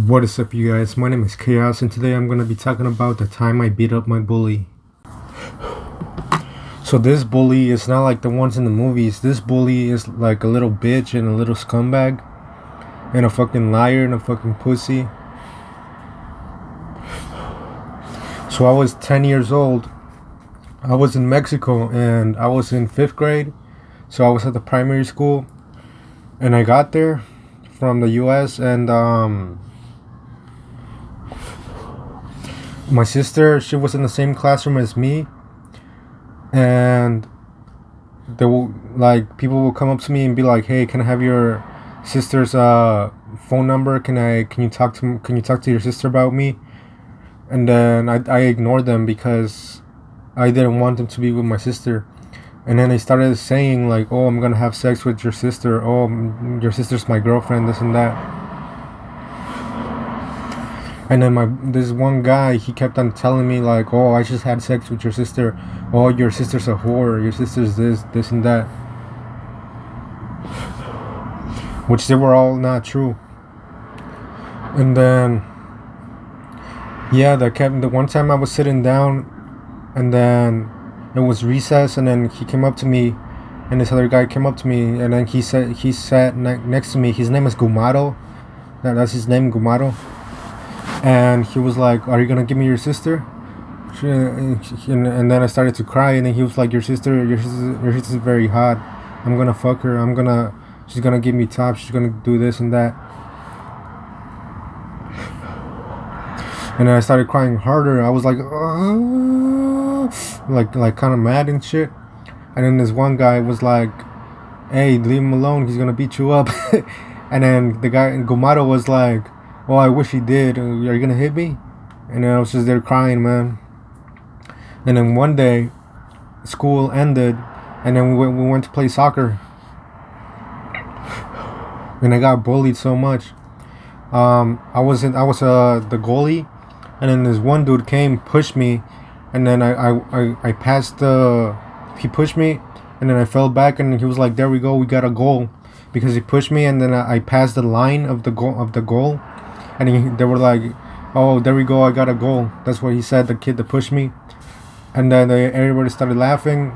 What is up, you guys? My name is Chaos, and today I'm going to be talking about the time I beat up my bully. So this bully is not like the ones in the movies. This bully is like a little bitch and a little scumbag and a fucking liar and a fucking pussy. So I was 10 years old. I was in Mexico and I was in 5th grade. So I was at the primary school, and I got there from the US, and my sister, she was in the same classroom as me, and there will, like, people will come up to me and be like, "Hey, can I have your sister's phone number? Can you talk to your sister about me?" And then I ignored them because I didn't want them to be with my sister. And then they started saying like, "Oh, I'm gonna have sex with your sister. Oh, your sister's my girlfriend, this and that." And then this one guy, he kept on telling me like, "Oh, I just had sex with your sister. Oh, your sister's a whore. Your sister's this and that," which they were all not true. And then, yeah, the one time I was sitting down, and then it was recess, and then he came up to me, and this other guy came up to me, and then he sat next to me. His name is Gumaro. That's his name, Gumaro. And he was like, "Are you gonna give me your sister?" And then I started to cry, and then he was like, your sister's very hot. I'm gonna fuck her. She's gonna give me top. She's gonna do this and that." And then I started crying harder. I was like, like kind of mad and shit. And then this one guy was like, "Hey, leave him alone. He's gonna beat you up." And then the guy, Gumaro, was like, "Oh, I wish he did. Are you gonna hit me?" And then I was just there crying, man. And then one day, school ended, and then we went to play soccer. And I got bullied so much. I was the goalie, and then this one dude came, pushed me, and then I passed he pushed me, and then I fell back, and he was like, "There we go, we got a goal," because he pushed me, and then I passed the line of the goal. And they were like, "Oh, there we go, I got a goal." That's what he said, the kid that pushed me. And then everybody started laughing.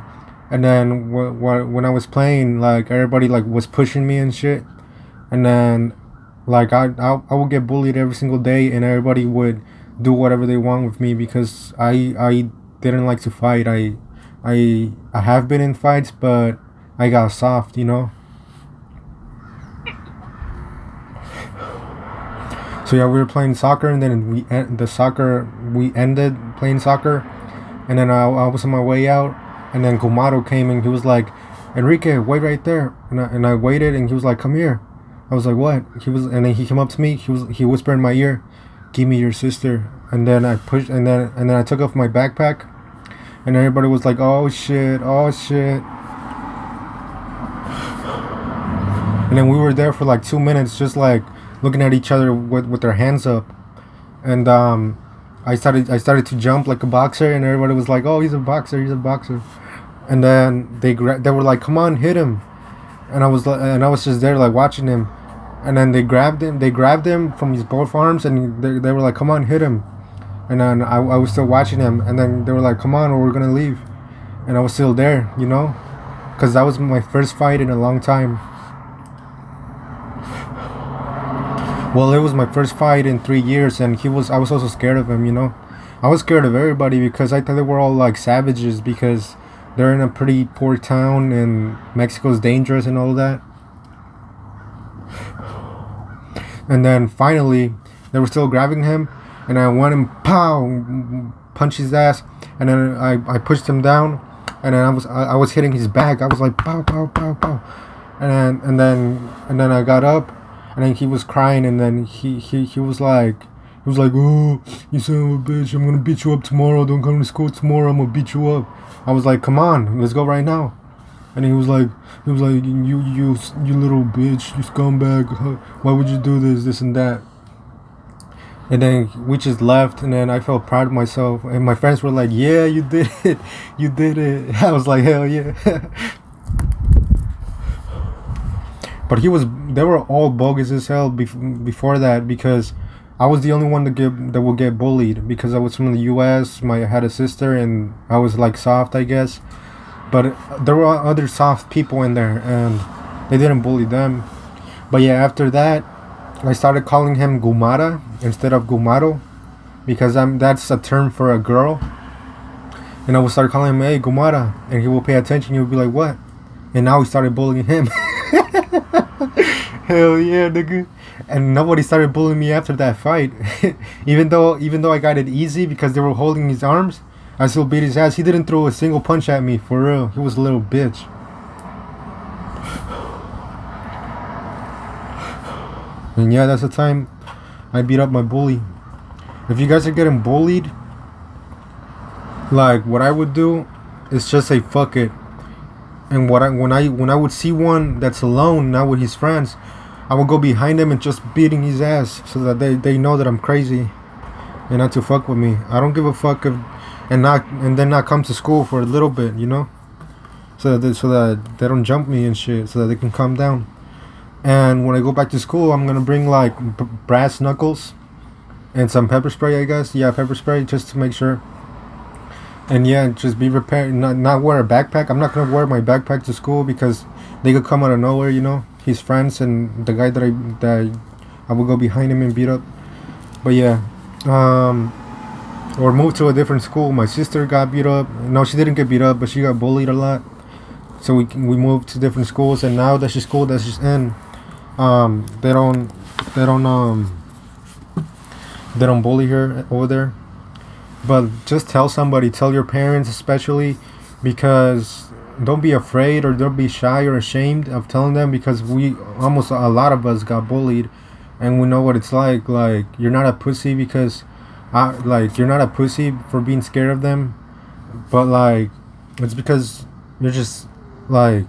And then when I was playing, like, everybody like was pushing me and shit. And then like I would get bullied every single day, and everybody would do whatever they want with me because I didn't like to fight. I have been in fights, but I got soft, you know. So yeah, we were playing soccer, and then we ended playing soccer, and then I was on my way out, and then Gumaro came, and he was like, "Enrique, wait right there," and I waited, and he was like, "Come here." I was like, "What?" And then he came up to me. He whispered in my ear, "Give me your sister." And then I pushed, and then I took off my backpack, and everybody was like, "Oh shit, oh shit." And then we were there for like 2 minutes, just like looking at each other with their hands up. And I started to jump like a boxer, and everybody was like, "Oh, he's a boxer, he's a boxer." And then they were like, "Come on, hit him." And I was just there like watching him. And then they grabbed him from his both arms, and they were like, "Come on, hit him." And then I was still watching him, and then they were like, "Come on, or we're gonna leave." And I was still there, you know, because that was my first fight in a long time. Well, it was my first fight in 3 years, and I was also scared of him, you know. I was scared of everybody because I thought they were all like savages because they're in a pretty poor town, and Mexico's dangerous and all that. And then finally, they were still grabbing him, and I went and punch his ass, and then I pushed him down, and then I was hitting his back. I was like pow pow pow pow, and then I got up. And then he was crying, and then he was like, "Oh, you son of a bitch, I'm gonna beat you up tomorrow. Don't come to school tomorrow, I'm gonna beat you up." I was like, "Come on, let's go right now." And he was like, "You little bitch, you scumbag. Why would you do this and that?" And then we just left, and then I felt proud of myself. And my friends were like, "Yeah, you did it, you did it." I was like, "Hell yeah." But they were all bogus as hell before that, because I was the only one that would get bullied because I was from the U.S. I had a sister, and I was like soft, I guess. But there were other soft people in there, and they didn't bully them. But yeah, after that, I started calling him Gumara instead of Gumaro, because that's a term for a girl. And I would start calling him, hey, Gumara, and he will pay attention. He would be like, what? And now we started bullying him. Hell yeah, nigga. And nobody started bullying me after that fight. even though I got it easy because they were holding his arms, I still beat his ass. He didn't throw a single punch at me, for real. He was a little bitch. And yeah, that's the time I beat up my bully. If you guys are getting bullied, like what I would do is just say fuck it. And when I would see one that's alone, not with his friends, I would go behind him and just beating his ass so that they know that I'm crazy and not to fuck with me. I don't give a fuck if and then not come to school for a little bit, you know, so that they don't jump me and shit, so that they can calm down. And when I go back to school, I'm gonna bring like brass knuckles and some pepper spray, I guess. Yeah, pepper spray, just to make sure. And yeah, just be prepared. Not wear a backpack. I'm not gonna wear my backpack to school because they could come out of nowhere, you know. His friends and the guy that I would go behind him and beat up. But yeah, or move to a different school. My sister got beat up. No, she didn't get beat up, but she got bullied a lot. So we moved to different schools, and now that's the school that she's in. They don't bully her over there. But just tell your parents especially, because don't be afraid or don't be shy or ashamed of telling them, because almost a lot of us got bullied, and we know what it's like. Like, you're not a pussy because you're not a pussy for being scared of them, but like it's because you're just like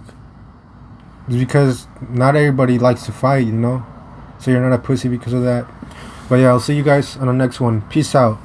it's because not everybody likes to fight, you know. So you're not a pussy because of that. But yeah, I'll see you guys on the next one. Peace out.